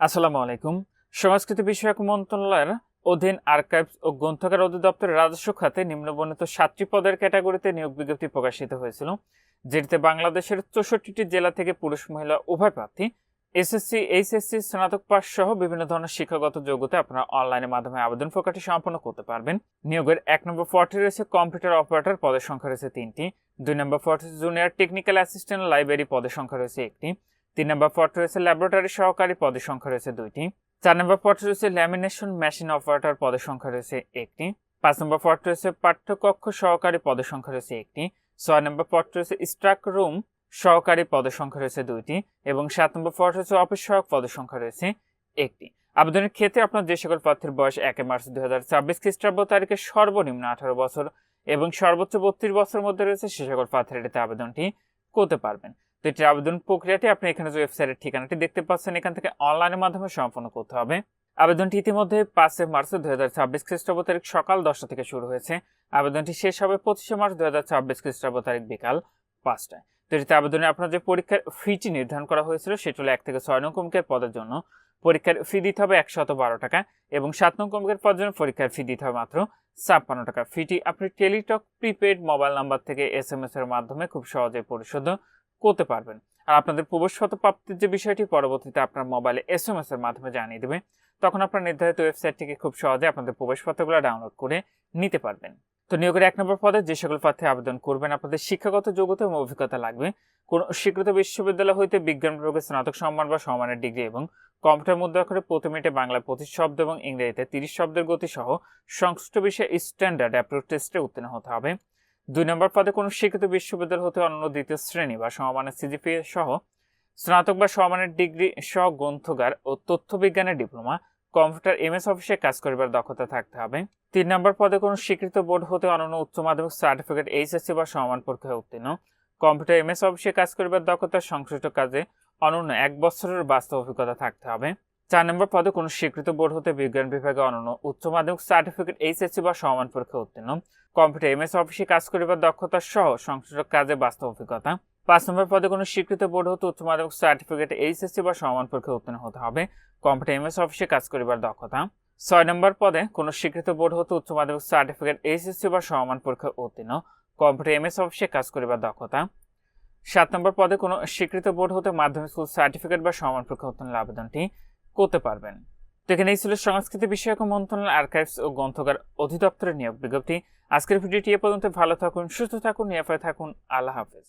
আসসালামু আলাইকুম। সংস্কৃতি বিষয়ক মন্ত্রণালয়ের অধীন আর্কাইভস ও গ্রন্থাগার অধিদপ্তরের রাজস্ব খাতে নিম্নবর্ণিত 7টি পদের ক্যাটাগরিতে নিয়োগ বিজ্ঞপ্তি প্রকাশিত হয়েছিল, যেটিতে বাংলাদেশের 64টি জেলা থেকে পুরুষ মহিলা উভয় প্রার্থী এসএসসি, এইচএসসি, স্নাতক পাস সহ বিভিন্ন ধরনের শিক্ষাগত যোগ্যতা আপনারা অনলাইনের মাধ্যমে আবেদন প্রক্রিয়াটি সম্পন্ন করতে পারবেন। নিয়োগের 1 নম্বর পদটি রয়েছে কম্পিউটার অপারেটর, পদের সংখ্যা রয়েছে 3টি। 2 নম্বর পদ জুনিয়র টেকনিক্যাল অ্যাসিস্ট্যান্ট লাইব্রেরি, পদের সংখ্যা রয়েছে 1টি। 3 নম্বর পদ রয়েছে ল্যাবরেটরি সহকারী, পদের সংখ্যা রয়েছে 2টি। 4 নম্বর পদ রয়েছে ল্যামিনেশন মেশিন অপারেটর, পদের সংখ্যা রয়েছে 1টি। 5 নম্বর পদ রয়েছে পাঠ্যকক্ষ সহকারী, পদের সংখ্যা রয়েছে 1টি। 6 নম্বর পদ রয়েছে স্ট্রাক রুম সহকারী, পদের সংখ্যা রয়েছে 2টি। এবং 7 নম্বর পদ রয়েছে অফিস সহায়ক, পদের সংখ্যা রয়েছে 1টি। আবেদনের ক্ষেত্রে আপনার যে সকল প্রার্থীর বয়স 1 মার্চ 2026 খ্রিস্টাব্দ তারিখে সর্বনিম্ন 18 বছর এবং সর্বোচ্চ 32 বছরের মধ্যে রয়েছে, সে সকল প্রার্থীরা এটিতে আবেদনটি করতে পারবেন। তো এটির আবেদন প্রক্রিয়াটি আপনি এখানে যে ওয়েবসাইটের ঠিকানাটি দেখতে পাচ্ছেন, এখান থেকে অনলাইনের মাধ্যমে সম্পন্ন করতে হবে। আবেদনটি ইতিমধ্যে 5 মার্চ 2026 খ্রিস্টাব্দ তারিখ সকাল 10টা থেকে শুরু হয়েছে। আবেদনটি শেষ হবে 25 মার্চ 2026 খ্রিস্টাব্দ তারিখ বিকাল 5টায়। তো এটিতে আবেদনে আপনার যে পরীক্ষার ফিটি নির্ধারণ করা হয়েছিল সেটি হলো 1 থেকে 6 নং কমিকের পদের জন্য পরীক্ষার ফি দিতে হবে 112 টাকা এবং 7 নং কমিকের পদের জন্য পরীক্ষার ফি দিতে হবে মাত্র 56 টাকা। ফিটি আপনি টেলিটক প্রিপেড মোবাইল নাম্বার থেকে SMS এর মাধ্যমে খুব সহজে পরিশোধ করতে পারবেন। আর আপনাদের প্রবেশপত্র প্রাপ্তির যে বিষয়টি পরবর্তীতে আপনার মোবাইলে SMS এর মাধ্যমে জানিয়ে দেবে, তখন আপনার নির্ধারিত ওয়েবসাইট থেকে খুব সহজে আপনাদের প্রবেশপত্রগুলো ডাউনলোড করে নিতে পারবেন। তো নিয়োগের 1 নম্বর পদে যে সকল প্রার্থী আবেদন করবেন, আপনাদের শিক্ষাগত যোগ্যতা এবং অভিজ্ঞতা লাগবে কোন স্বীকৃত বিশ্ববিদ্যালয় হইতে বিজ্ঞান বিভাগে স্নাতক সম্মান বা সমমানের ডিগ্রি এবং কম্পিউটার মুদ্রা করে প্রতি মিনিটে বাংলা 25 শব্দ এবং ইংরেজিতে 30 শব্দের গতি সহ সংশ্লিষ্ট বিষয়ে স্ট্যান্ডার্ড অ্যাপ্টিটিউড টেস্টে উত্তীর্ণ হতে হবে। 2 নম্বর পদে কোনো স্বীকৃত বিশ্ববিদ্যালয় হতে অনন্য দ্বিতীয় শ্রেণী বা সমমানের সিজিপিএ সহ স্নাতক বা সমমানের ডিগ্রি সহ গ্রন্থাগার ও তথ্য বিজ্ঞানের ডিপ্লোমা, কম্পিউটার MS অফিসে কাজ করিবার দক্ষতা থাকতে হবে। 3 নম্বর পদে কোনো স্বীকৃত বোর্ড হতে অনন্য উচ্চ মাধ্যমিক সার্টিফিকেট, HSC বা সমান পরীক্ষায় উত্তীর্ণ, কম্পিউটার MS অফিসে কাজ করিবার দক্ষতা, সংশ্লিষ্ট কাজে অনন্য 1 বছরের বাস্তব অভিজ্ঞতা থাকতে হবে। 4 নম্বর পদে কোনো স্বীকৃত বোর্ড হতে বিজ্ঞান বিভাগে অনন্য উচ্চ মাধ্যমিক সার্টিফিকেট, HSC বা সমান পরীক্ষায় উত্তীর্ণ, কম্পিউটার MS অফিসে কাজ করিবার দক্ষতা সহ সংশ্লিষ্ট কাজে বাস্তব অভিজ্ঞতা। 5 নম্বর পদে কোনো স্বীকৃত বোর্ড হতে উচ্চ মাধ্যমিক সার্টিফিকেট, HSC বা সমান পরীক্ষায় উত্তীর্ণ হতে হবে, কম্পিউটার MS অফিসে কাজ করিবার দক্ষতা। 6 নম্বর পদে কোনো স্বীকৃত বোর্ড হতে উচ্চ মাধ্যমিক সার্টিফিকেট, HSC বা সমান পরীক্ষায় উত্তীর্ণ, কম্পিউটার MS অফিসে কাজ করিবার দক্ষতা। 7 নম্বর পদে কোনো স্বীকৃত বোর্ড হতে মাধ্যমিক স্কুল সার্টিফিকেট বা সমান পরীক্ষা উত্তীর্ণ আবেদনটি করতে পারবেন। তো এখানেই ছিল সংস্কৃতি বিষয়ক মন্ত্রণালয় আর্কাইভস ও গ্রন্থাগার অধিদপ্তরের নিয়োগ বিজ্ঞপ্তি। আজকের ভিডিওটি এ পর্যন্ত। ভালো থাকুন, সুস্থ থাকুন, নিরাপদে থাকুন। আল্লাহ হাফেজ।